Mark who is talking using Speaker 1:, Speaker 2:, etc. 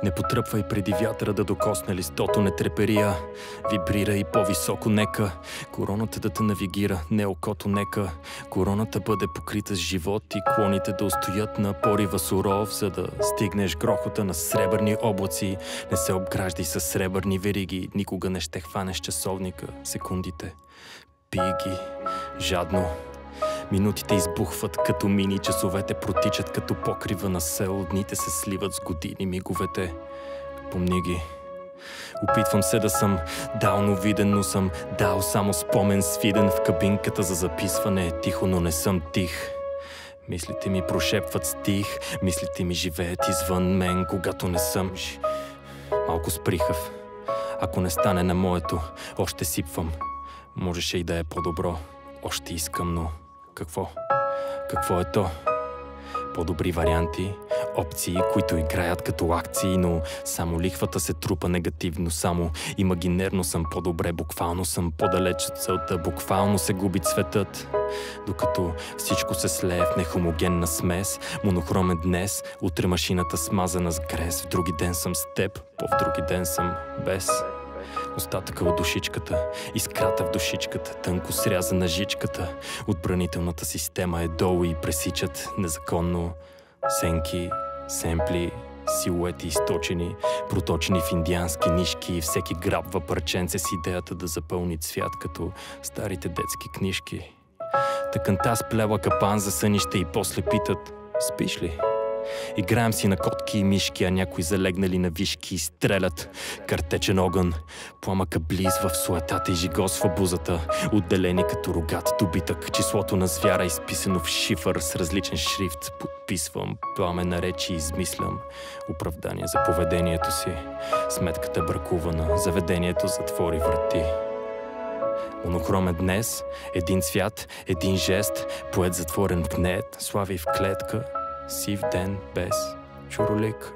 Speaker 1: Не потръпвай преди вятъра да докосне листото, не треперия. Вибрира и по-високо, нека короната да те навигира, не окото, нека короната бъде покрита с живот и клоните да устоят на порива суров, за да стигнеш грохота на сребърни облаци. Не се обграждай с сребърни вериги, никога не ще хванеш часовника, секундите. Пий ги жадно. Минутите избухват като мини, часовете протичат като покрива на сел, дните се сливат с години, миговете. Помни ги. Опитвам се да съм далновиден, но съм дал само спомен свиден в кабинката за записване. Тихо, но не съм тих. Мислите ми прошепват стих, мислите ми живеят извън мен, когато не съм. Малко сприхав. Ако не стане на моето, още сипвам. Можеше и да е по-добро. Още искам, но какво? Какво е то? По-добри варианти, опции, които играят като акции, но само лихвата се трупа негативно, само имагинерно съм по-добре, буквално съм по-далеч от целта, буквално се губи цветът, докато всичко се слее в нехомогенна смес, монохромен днес, утре машината смазана с грес, в други ден съм с теб, в други ден съм без. Остатъка от душичката, искрата в душичката, тънко срязана жичката. Отбранителната система е долу и пресичат незаконно сенки, семпли, силуети източени, проточени в индиански нишки и всеки грабва парченце с идеята да запълни цвят като старите детски книжки. Тъканта сплела капан за сънище и после питат: спиш ли? Играем си на котки и мишки, а някои залегнали на вишки стрелят картечен огън. Пламъка близва в суетата и жигосва бузата, отделени като рогат добитък. Числото на звяра изписано в шифър с различен шрифт. Подписвам пламена речи и измислям оправдание за поведението си. Сметката бракувана, заведението затвори врати. Монохромен днес, един цвят, един жест, поет затворен в гнет, слави в клетка. Сив ден без чуролик,